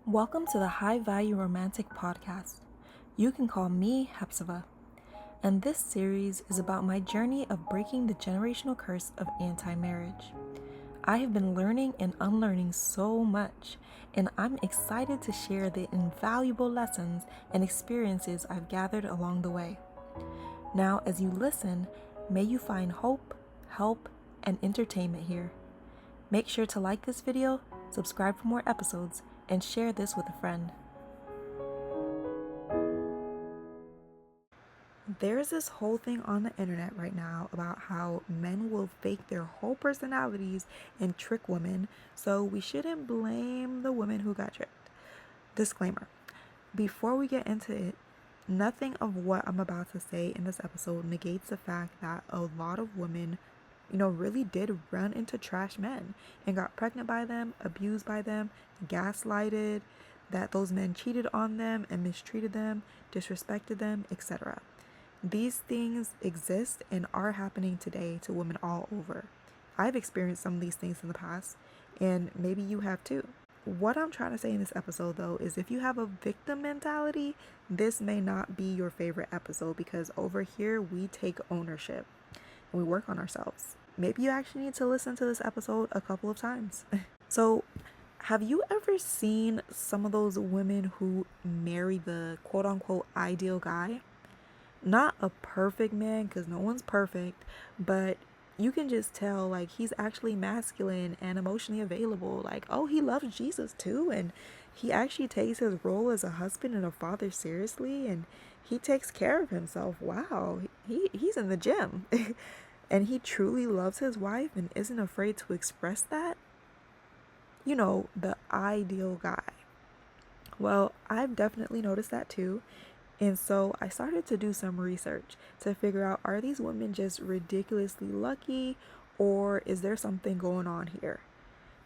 Welcome to the High Value Romantic Podcast. You can call me Hepzibah, and this series is about my journey of breaking the generational curse of anti-marriage. I have been learning and unlearning so much, and I'm excited to share the invaluable lessons and experiences I've gathered along the way. Now, as you listen, may you find hope, help, and entertainment here. Make sure to like this video, subscribe for more episodes, and share this with a friend. There's this whole thing on the internet right now about how men will fake their whole personalities and trick women, so we shouldn't blame the women who got tricked. Disclaimer: before we get into it, nothing of what I'm about to say in this episode negates the fact that a lot of women, really did run into trash men and got pregnant by them, abused by them, gaslighted, that those men cheated on them and mistreated them, disrespected them, etc. These things exist and are happening today to women all over. I've experienced some of these things in the past, and maybe you have too. What I'm trying to say in this episode, though, is if you have a victim mentality, this may not be your favorite episode, because over here we take ownership and we work on ourselves. Maybe you actually need to listen to this episode a couple of times. So, have you ever seen some of those women who marry the quote unquote ideal guy? Not a perfect man, because no one's perfect, but you can just tell, like, he's actually masculine and emotionally available. Like, oh, he loves Jesus too, and he actually takes his role as a husband and a father seriously, and he takes care of himself. Wow, he's in the gym. And he truly loves his wife and isn't afraid to express that. The ideal guy. Well, I've definitely noticed that too. And so I started to do some research to figure out, are these women just ridiculously lucky, or is there something going on here?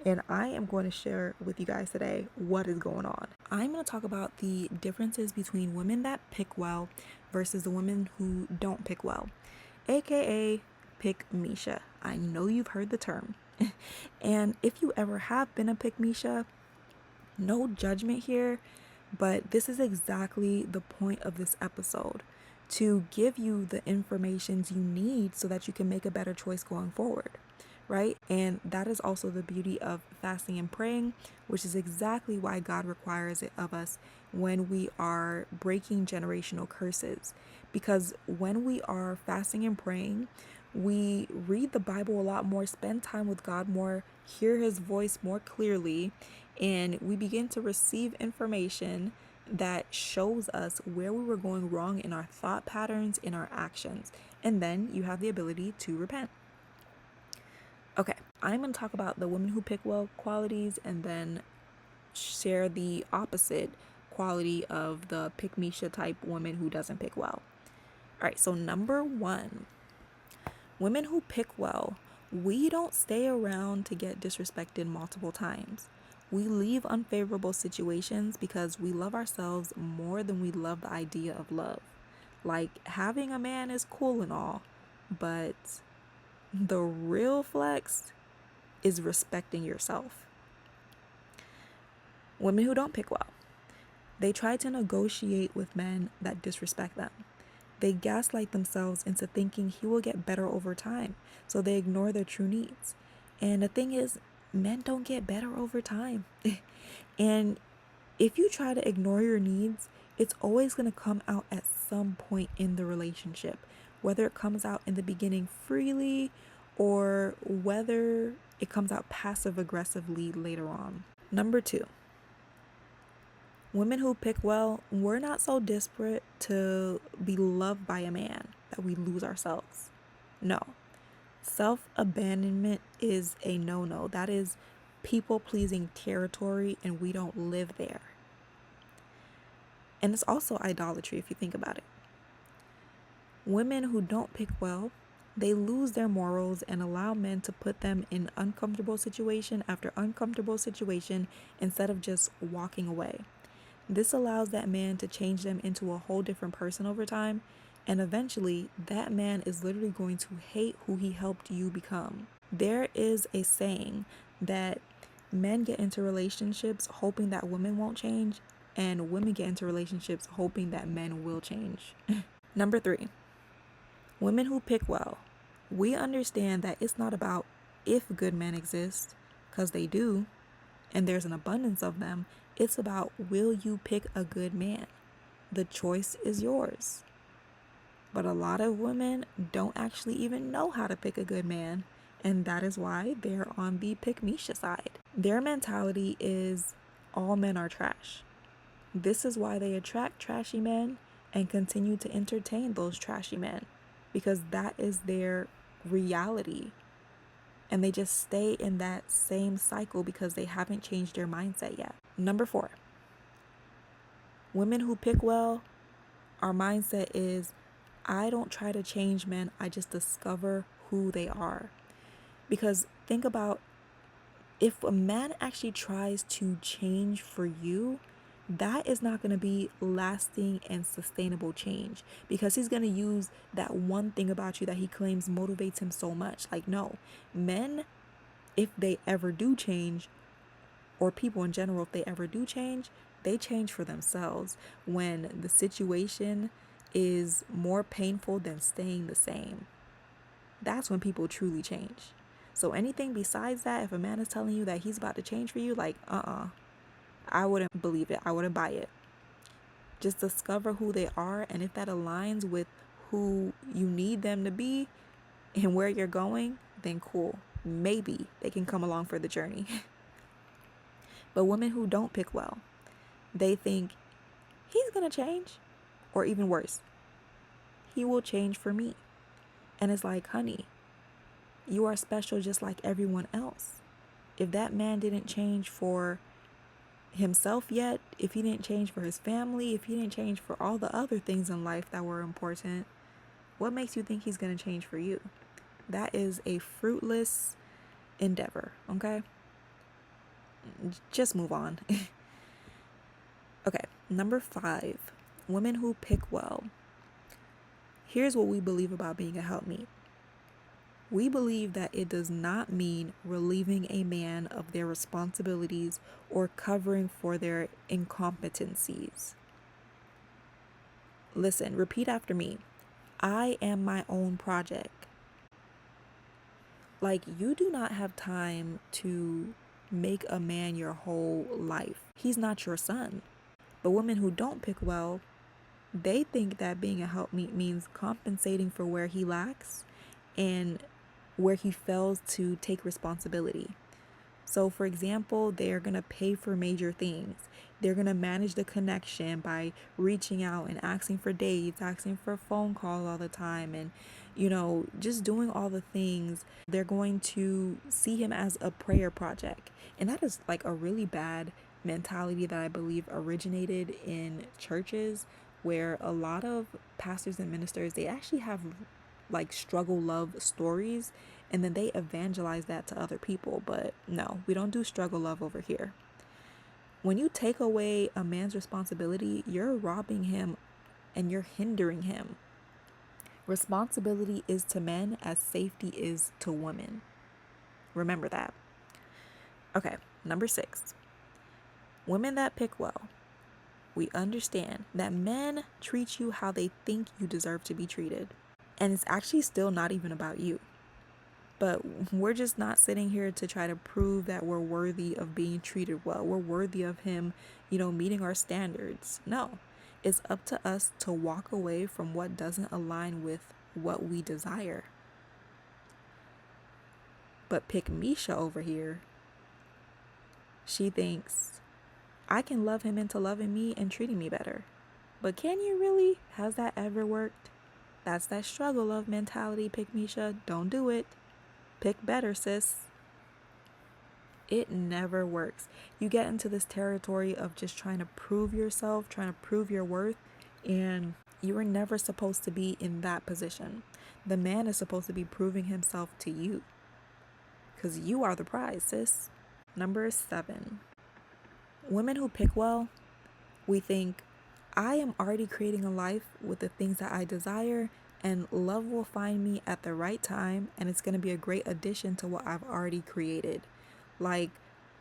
And I am going to share with you guys today what is going on. I'm going to talk about the differences between women that pick well versus the women who don't pick well, aka pick Misha. I know you've heard the term. And if you ever have been a pick Misha, no judgment here, but this is exactly the point of this episode, to give you the information you need so that you can make a better choice going forward, right? And that is also the beauty of fasting and praying, which is exactly why God requires it of us when we are breaking generational curses. Because when we are fasting and praying, we read the Bible a lot more, spend time with God more, hear his voice more clearly, and we begin to receive information that shows us where we were going wrong in our thought patterns, in our actions. And then you have the ability to repent. Okay, I'm going to talk about the women who pick well qualities and then share the opposite quality of the pick Misha type woman who doesn't pick well. All right, so number one, women who pick well, we don't stay around to get disrespected multiple times. We leave unfavorable situations because we love ourselves more than we love the idea of love. Like, having a man is cool and all, but the real flex is respecting yourself. Women who don't pick well, they try to negotiate with men that disrespect them. They gaslight themselves into thinking he will get better over time, so they ignore their true needs. And the thing is, men don't get better over time. And if you try to ignore your needs, it's always going to come out at some point in the relationship, whether it comes out in the beginning freely or whether it comes out passive aggressively later on. Number two, women who pick well, we're not so desperate to be loved by a man that we lose ourselves. No. Self-abandonment is a no-no. That is people-pleasing territory, and we don't live there. And it's also idolatry if you think about it. Women who don't pick well, they lose their morals and allow men to put them in uncomfortable situation after uncomfortable situation instead of just walking away. This allows that man to change them into a whole different person over time, and eventually that man is literally going to hate who he helped you become. There is a saying that Men get into relationships hoping that women won't change, and women get into relationships hoping that men will change. Number 3, women who pick well. We understand that it's not about if good men exist, because they do, and there's an abundance of them. It's about, will you pick a good man? The choice is yours. But a lot of women don't actually even know how to pick a good man, and that is why they're on the pick Misha side. Their mentality is all men are trash. This is why they attract trashy men and continue to entertain those trashy men, because that is their reality. And they just stay in that same cycle because they haven't changed their mindset yet. Number 4, women who pick well, our mindset is, I don't try to change men, I just discover who they are. Because think about, if a man actually tries to change for you, that is not going to be lasting and sustainable change, because he's going to use that one thing about you that he claims motivates him so much. Like, no, men, if they ever do change, or people in general, if they ever do change, they change for themselves when the situation is more painful than staying the same. That's when people truly change. So anything besides that, if a man is telling you that he's about to change for you, like, I wouldn't believe it. I wouldn't buy it. Just discover who they are, and if that aligns with who you need them to be and where you're going, then cool. Maybe they can come along for the journey. But women who don't pick well, they think he's gonna change, or even worse, he will change for me. And it's like, honey, you are special just like everyone else. If that man didn't change for himself yet, if he didn't change for his family, if he didn't change for all the other things in life that were important, what makes you think he's going to change for you? That is a fruitless endeavor, okay? Just move on. Okay, number 5, women who pick well. Here's what we believe about being a helpmeet. We believe that it does not mean relieving a man of their responsibilities or covering for their incompetencies. Listen, repeat after me. I am my own project. Like, you do not have time to make a man your whole life. He's not your son. But women who don't pick well, they think that being a helpmeet means compensating for where he lacks and where he fails to take responsibility. So, for example, they're going to pay for major things. They're going to manage the connection by reaching out and asking for dates, asking for phone calls all the time, and, just doing all the things. They're going to see him as a prayer project. And that is like a really bad mentality that I believe originated in churches, where a lot of pastors and ministers, they actually have like struggle love stories, and then they evangelize that to other people. But no, we don't do struggle love over here. When you take away a man's responsibility, you're robbing him and you're hindering him. Responsibility is to men as safety is to women. Remember that. Okay, number 6, women that pick well. We understand that men treat you how they think you deserve to be treated. And it's actually still not even about you. But we're just not sitting here to try to prove that we're worthy of being treated well. We're worthy of him, meeting our standards. No, it's up to us to walk away from what doesn't align with what we desire. But pick Misha over here. She thinks, I can love him into loving me and treating me better. But can you really? Has that ever worked? That's that struggle love mentality, pick Misha. Don't do it. Pick better, sis. It never works. You get into this territory of just trying to prove yourself, trying to prove your worth, and you were never supposed to be in that position. The man is supposed to be proving himself to you, because you are the prize, sis. Number 7, women who pick well, we think, I am already creating a life with the things that I desire, and love will find me at the right time, and it's going to be a great addition to what I've already created. Like,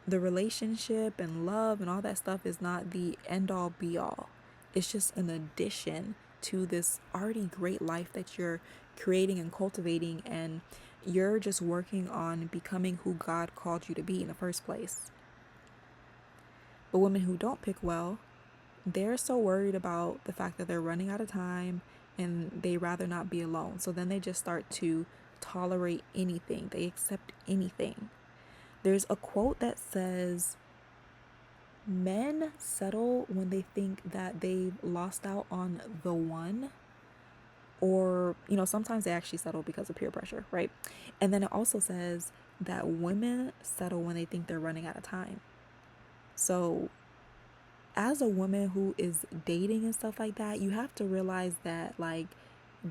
The relationship and love and all that stuff is not the end all be all. It's just an addition to this already great life that you're creating and cultivating, and you're just working on becoming who God called you to be in the first place. But women who don't pick well, they're so worried about the fact that they're running out of time and they rather not be alone. So then they just start to tolerate anything, they accept anything. There's a quote that says, men settle when they think that they've lost out on the one, or, sometimes they actually settle because of peer pressure, right? And then it also says that women settle when they think they're running out of time. So as a woman who is dating and stuff like that, you have to realize that, like,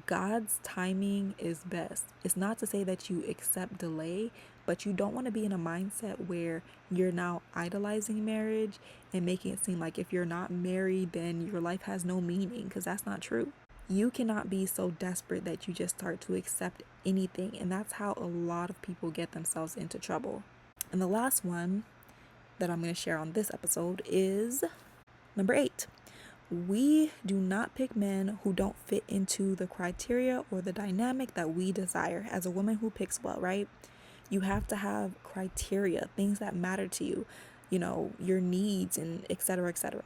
God's timing is best. It's not to say that you accept delay, but you don't want to be in a mindset where you're now idolizing marriage and making it seem like if you're not married, then your life has no meaning, because that's not true. You cannot be so desperate that you just start to accept anything, and that's how a lot of people get themselves into trouble. And the last one that I'm going to share on this episode is number 8. We do not pick men who don't fit into the criteria or the dynamic that we desire. As a woman who picks well, right? You have to have criteria, things that matter to you, your needs, and etc., etc.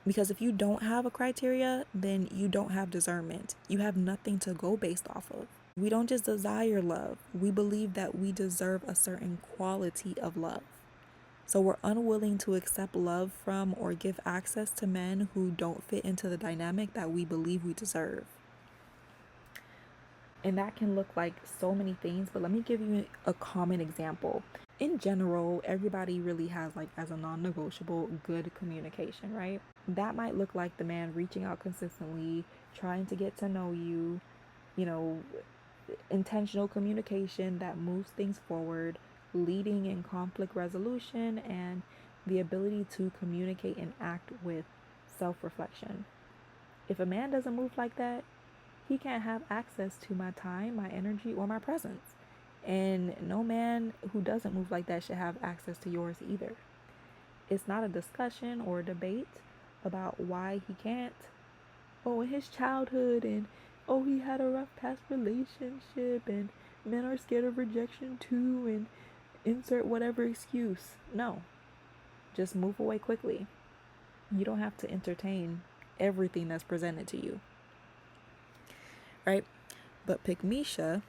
Because if you don't have a criteria, then you don't have discernment. You have nothing to go based off of. We don't just desire love. We believe that we deserve a certain quality of love. So we're unwilling to accept love from or give access to men who don't fit into the dynamic that we believe we deserve. And that can look like so many things, but let me give you a common example. In general, everybody really has, like, as a non-negotiable, good communication, right? That might look like the man reaching out consistently, trying to get to know you, intentional communication that moves things forward, leading in conflict resolution, and the ability to communicate and act with self-reflection. If a man doesn't move like that, he can't have access to my time, my energy, or my presence. And no man who doesn't move like that should have access to yours either. It's not a discussion or a debate about why he can't. Oh, in his childhood, and oh, he had a rough past relationship, and men are scared of rejection too, and insert whatever excuse. No, just move away quickly. You don't have to entertain everything that's presented to you, right? But Pygmesia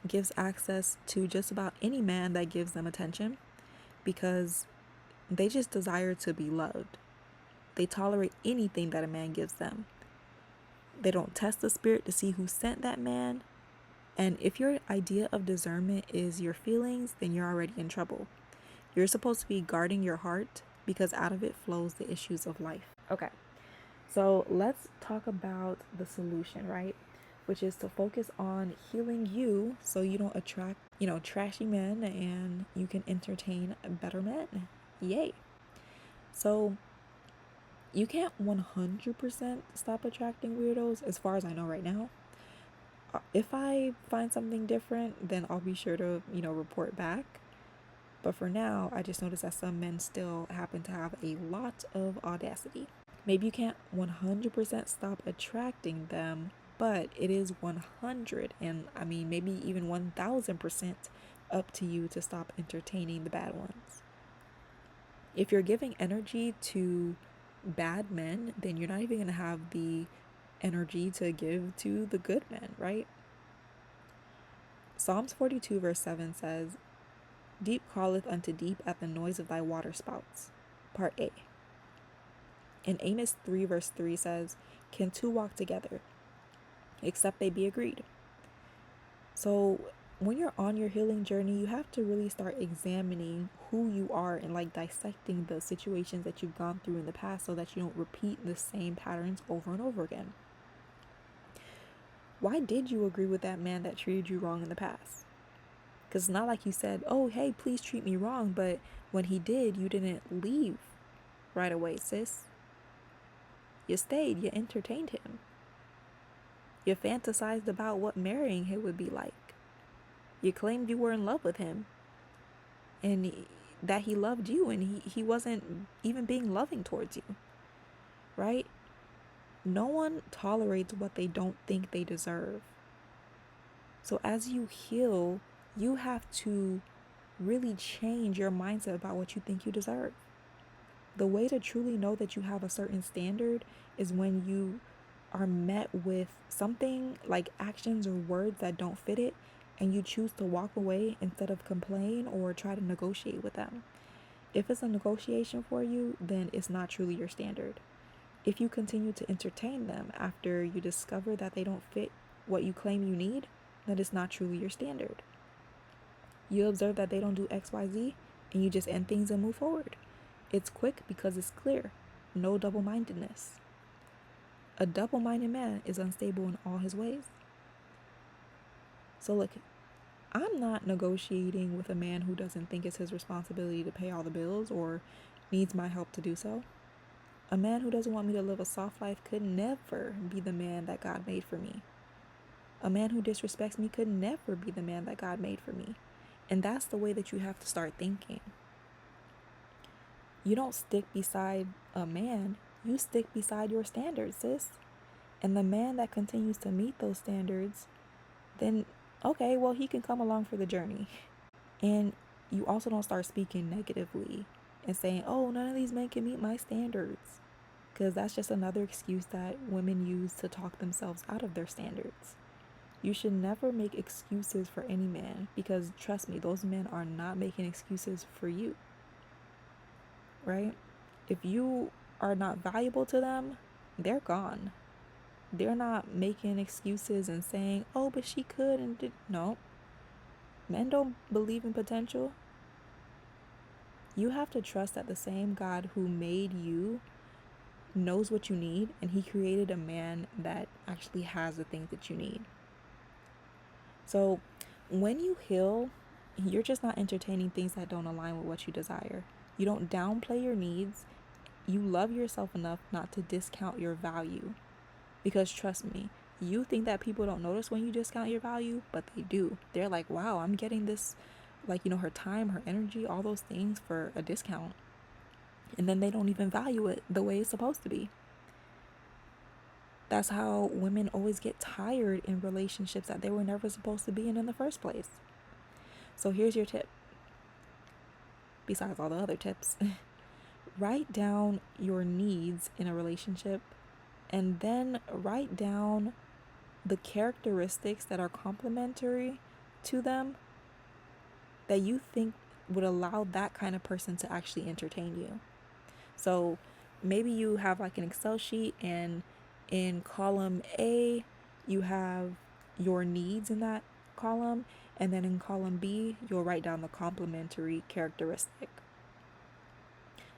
gives access to just about any man that gives them attention, because they just desire to be loved. They tolerate anything that a man gives them. They don't test the spirit to see who sent that man. And if your idea of discernment is your feelings, then you're already in trouble. You're supposed to be guarding your heart, because out of it flows the issues of life. Okay, so let's talk about the solution, right? Which is to focus on healing you so you don't attract, trashy men, and you can entertain better men. Yay. So you can't 100% stop attracting weirdos, as far as I know right now. If I find something different, then I'll be sure to, report back. But for now, I just noticed that some men still happen to have a lot of audacity. Maybe you can't 100% stop attracting them, but it is 100, and maybe even 1000% up to you to stop entertaining the bad ones. If you're giving energy to bad men, then you're not even going to have the energy to give to the good men, right? Psalms 42 verse 7 says, "Deep calleth unto deep at the noise of thy waterspouts." Part A. And Amos 3 verse 3 says, "Can two walk together, except they be agreed?" So when you're on your healing journey, you have to really start examining who you are and, like, dissecting the situations that you've gone through in the past so that you don't repeat the same patterns over and over again. Why did you agree with that man that treated you wrong in the past? Because it's not like you said, "Oh, hey, please treat me wrong," but when he did, you didn't leave right away, sis. You stayed, you entertained him. You fantasized about what marrying him would be like. You claimed you were in love with him. And that he loved you and he wasn't even being loving towards you, right? No one tolerates what they don't think they deserve. So as you heal, you have to really change your mindset about what you think you deserve. The way to truly know that you have a certain standard is when you are met with something like actions or words that don't fit it, and you choose to walk away instead of complain or try to negotiate with them. If it's a negotiation for you, then it's not truly your standard. If you continue to entertain them after you discover that they don't fit what you claim you need, then it's not truly your standard. You observe that they don't do XYZ and you just end things and move forward. It's quick because it's clear. No double-mindedness. A double-minded man is unstable in all his ways. So look, I'm not negotiating with a man who doesn't think it's his responsibility to pay all the bills or needs my help to do so. A man who doesn't want me to live a soft life could never be the man that God made for me. A man who disrespects me could never be the man that God made for me. And that's the way that you have to start thinking. You don't stick beside a man, you stick beside your standards, sis. And the man that continues to meet those standards, then okay, well, he can come along for the journey. And you also don't start speaking negatively and saying, oh, none of these men can meet my standards. Because that's just another excuse that women use to talk themselves out of their standards. You should never make excuses for any man, because trust me, those men are not making excuses for you, right? If you are not valuable to them, they're gone. They're not making excuses and saying, oh, but she could and did. No. Men don't believe in potential. You have to trust that the same God who made you knows what you need, and he created a man that actually has the things that you need. So when you heal, you're just not entertaining things that don't align with what you desire. You don't downplay your needs. You love yourself enough not to discount your value. Because trust me, you think that people don't notice when you discount your value, but they do. They're like, wow, I'm getting this, like, her time, her energy, all those things for a discount. And then they don't even value it the way it's supposed to be. That's how women always get tired in relationships that they were never supposed to be in the first place. So here's your tip. Besides all the other tips, write down your needs in a relationship and then write down the characteristics that are complementary to them that you think would allow that kind of person to actually entertain you. So maybe you have like an Excel sheet, and in column A, you have your needs in that column, and then in column B, you'll write down the complementary characteristic.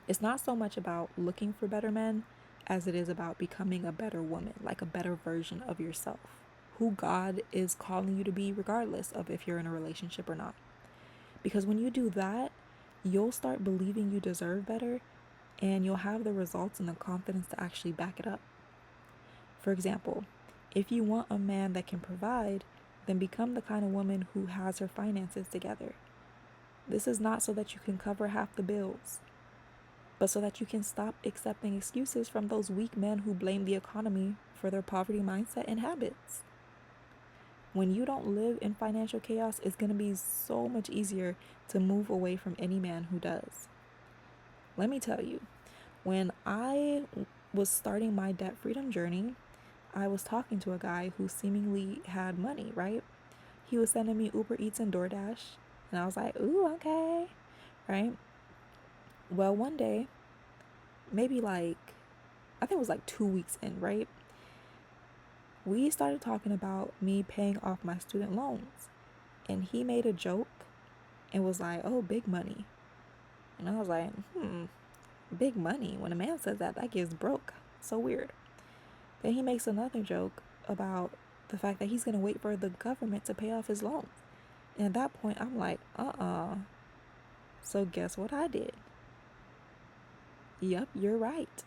It's not so much about looking for better men as it is about becoming a better woman, like a better version of yourself, who God is calling you to be regardless of if you're in a relationship or not. Because when you do that, you'll start believing you deserve better, and you'll have the results and the confidence to actually back it up. For example, if you want a man that can provide, then become the kind of woman who has her finances together. This is not so that you can cover half the bills, but so that you can stop accepting excuses from those weak men who blame the economy for their poverty mindset and habits. When you don't live in financial chaos, it's going to be so much easier to move away from any man who does. Let me tell you, when I was starting my debt freedom journey, I was talking to a guy who seemingly had money, right? He was sending me Uber Eats and DoorDash, and I was like, ooh, okay, right? Well, one day, maybe I think it was 2 weeks in, right? We started talking about me paying off my student loans, and he made a joke and was like, oh, big money. And I was like, big money? When a man says that, that gives broke. So weird. Then he makes another joke about the fact that he's going to wait for the government to pay off his loans. And at that point, I'm like, So guess what I did? Yep, you're right.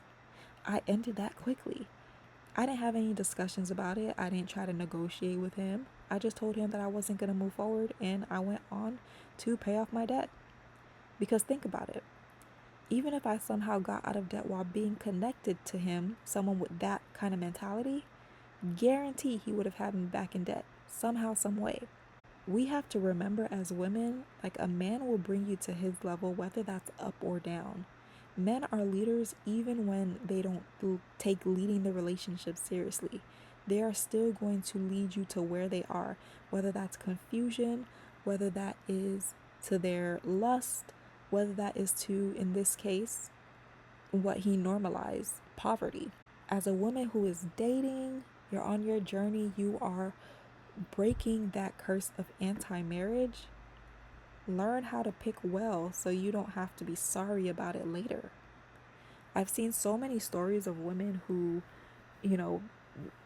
I ended that quickly. I didn't have any discussions about it. I didn't try to negotiate with him. I just told him that I wasn't going to move forward, and I went on to pay off my debt. Because think about it. Even if I somehow got out of debt while being connected to him, someone with that kind of mentality, guarantee he would have had me back in debt somehow, some way. We have to remember as women, like a man will bring you to his level, whether that's up or down. Men are leaders even when they don't take leading the relationship seriously. They are still going to lead you to where they are, whether that's confusion, whether that is to their lust, whether that is to, in this case, what he normalized, poverty. As a woman who is dating, you're on your journey, you are breaking that curse of anti-marriage. Learn how to pick well so you don't have to be sorry about it later. I've seen so many stories of women who, you know,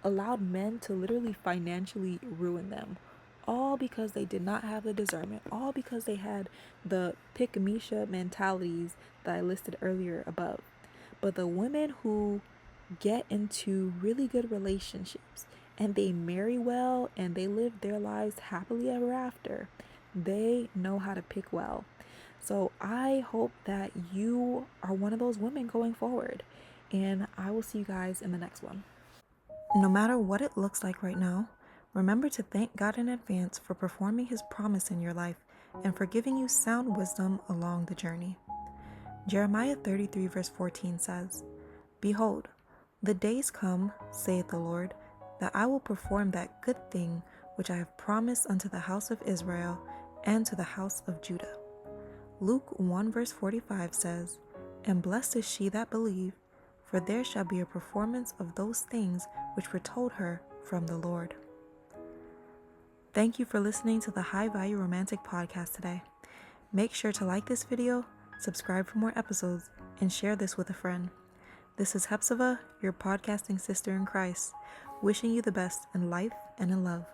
allowed men to literally financially ruin them, all because they did not have the discernment, all because they had the pick-me-sha mentalities that I listed earlier above. But the women who get into really good relationships and they marry well and they live their lives happily ever after, they know how to pick well. So I hope that you are one of those women going forward, and I will see you guys in the next one. No matter what it looks like right now, remember to thank God in advance for performing his promise in your life and for giving you sound wisdom along the journey. Jeremiah 33 verse 14 says, "Behold, the days come, saith the Lord, that I will perform that good thing which I have promised unto the house of Israel and to the house of Judah." Luke 1 verse 45 says, "And blessed is she that believed, for there shall be a performance of those things which were told her from the Lord." Thank you for listening to the High Value Romantic Podcast today. Make sure to like this video, subscribe for more episodes, and share this with a friend. This is Hepzibah, your podcasting sister in Christ, wishing you the best in life and in love.